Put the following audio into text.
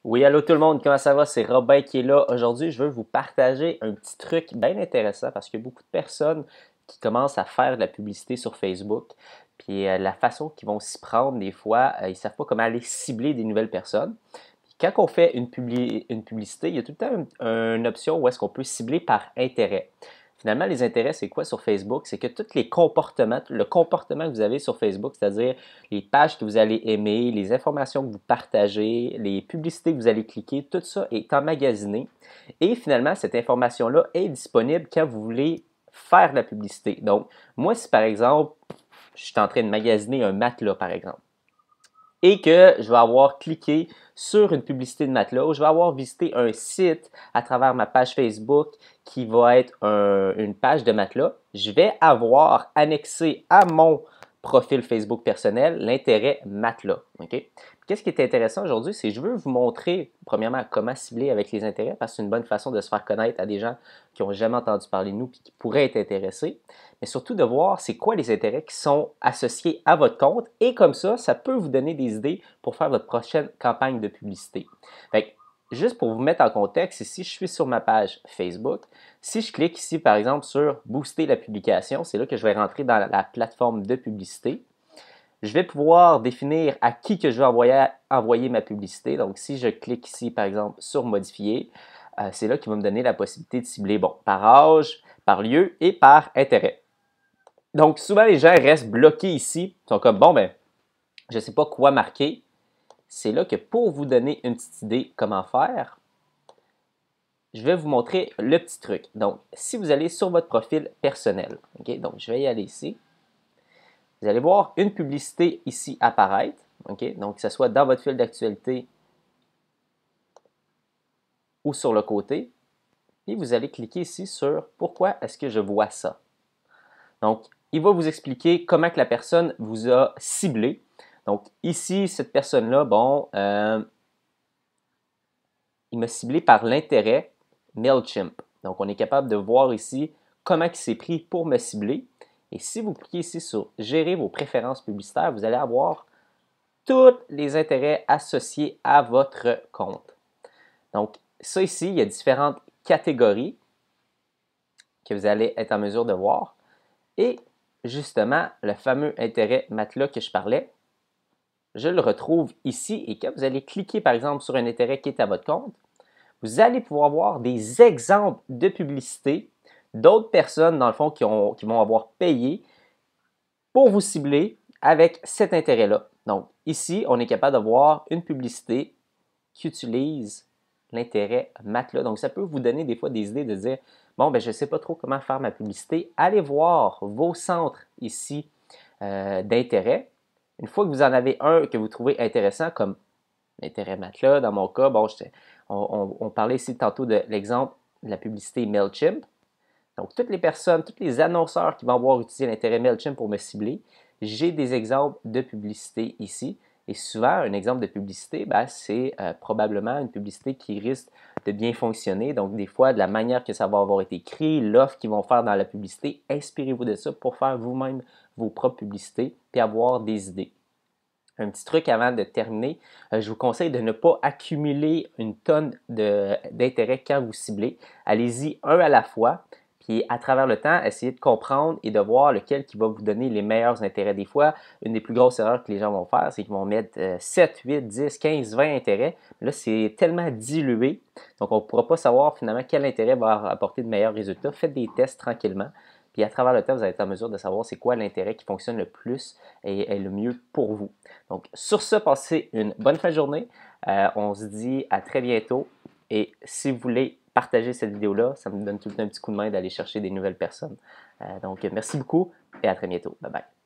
Oui, allô tout le monde, comment ça va? C'est Robin qui est là. Aujourd'hui, je veux vous partager un petit truc bien intéressant parce qu'il y a beaucoup de personnes qui commencent à faire de la publicité sur Facebook. Puis la façon qu'ils vont s'y prendre, des fois, ils ne savent pas comment aller cibler des nouvelles personnes. Puis quand on fait une publicité, il y a tout le temps une option où est-ce qu'on peut cibler par intérêt. Finalement, les intérêts, c'est quoi sur Facebook? C'est que tous les comportements, le comportement que vous avez sur Facebook, c'est-à-dire les pages que vous allez aimer, les informations que vous partagez, les publicités que vous allez cliquer, tout ça est emmagasiné. Et finalement, cette information-là est disponible quand vous voulez faire de la publicité. Donc, moi, si par exemple, je suis en train de magasiner un matelas, par exemple, et que je vais avoir cliqué sur une publicité de matelas ou je vais avoir visité un site à travers ma page Facebook qui va être une page de matelas, je vais avoir annexé à mon profil Facebook personnel l'intérêt matelas. OK? Qu'est-ce qui est intéressant aujourd'hui, c'est que je veux vous montrer, premièrement, comment cibler avec les intérêts, parce que c'est une bonne façon de se faire connaître à des gens qui n'ont jamais entendu parler de nous et qui pourraient être intéressés, mais surtout de voir c'est quoi les intérêts qui sont associés à votre compte et comme ça peut vous donner des idées pour faire votre prochaine campagne de publicité. Fait que, juste pour vous mettre en contexte, ici, je suis sur ma page Facebook. Si je clique ici, par exemple, sur Booster la publication, c'est là que je vais rentrer dans la plateforme de publicité. Je vais pouvoir définir à qui que je vais envoyer ma publicité. Donc, si je clique ici, par exemple, sur Modifier, c'est là qu'il va me donner la possibilité de cibler, bon, par âge, par lieu et par intérêt. Donc, souvent, les gens restent bloqués ici. Ils sont comme, bon, ben, je ne sais pas quoi marquer. C'est là que pour vous donner une petite idée comment faire, je vais vous montrer le petit truc. Donc, si vous allez sur votre profil personnel, OK, donc je vais y aller ici. Vous allez voir une publicité ici apparaître, OK, donc que ce soit dans votre fil d'actualité ou sur le côté. Et vous allez cliquer ici sur pourquoi est-ce que je vois ça. Donc, il va vous expliquer comment que la personne vous a ciblé. Donc, ici, cette personne-là, bon, il m'a ciblé par l'intérêt MailChimp. Donc, on est capable de voir ici comment il s'est pris pour me cibler. Et si vous cliquez ici sur Gérer vos préférences publicitaires, vous allez avoir tous les intérêts associés à votre compte. Donc, ça ici, il y a différentes catégories que vous allez être en mesure de voir. Et justement, le fameux intérêt matelas que je parlais, je le retrouve ici. Et quand vous allez cliquer, par exemple, sur un intérêt qui est à votre compte, vous allez pouvoir voir des exemples de publicité d'autres personnes, dans le fond, qui vont avoir payé pour vous cibler avec cet intérêt-là. Donc, ici, on est capable de voir une publicité qui utilise l'intérêt matelas. Donc, ça peut vous donner des fois des idées de dire, bon, ben, je ne sais pas trop comment faire ma publicité. Allez voir vos centres ici d'intérêt. Une fois que vous en avez un que vous trouvez intéressant, comme l'intérêt matelas, dans mon cas, bon, on parlait ici tantôt de l'exemple de la publicité MailChimp. Donc, toutes les personnes, tous les annonceurs qui vont avoir utilisé l'intérêt MailChimp pour me cibler, j'ai des exemples de publicité ici. Et souvent, un exemple de publicité, ben, c'est probablement une publicité qui risque de bien fonctionner. Donc, des fois, de la manière que ça va avoir été écrit, l'offre qu'ils vont faire dans la publicité, inspirez-vous de ça pour faire vous-même vos propres publicités et avoir des idées. Un petit truc avant de terminer, je vous conseille de ne pas accumuler une tonne d'intérêts quand vous ciblez. Allez-y un à la fois, puis à travers le temps, essayez de comprendre et de voir lequel qui va vous donner les meilleurs intérêts. Des fois, une des plus grosses erreurs que les gens vont faire, c'est qu'ils vont mettre 7, 8, 10, 15, 20 intérêts. Là, c'est tellement dilué, donc on ne pourra pas savoir finalement quel intérêt va apporter de meilleurs résultats. Faites des tests tranquillement. Puis à travers le temps, vous allez être en mesure de savoir c'est quoi l'intérêt qui fonctionne le plus et le mieux pour vous. Donc, sur ce, passez une bonne fin de journée. On se dit à très bientôt. Et si vous voulez partager cette vidéo-là, ça me donne tout le temps un petit coup de main d'aller chercher des nouvelles personnes. Donc, merci beaucoup et à très bientôt. Bye bye.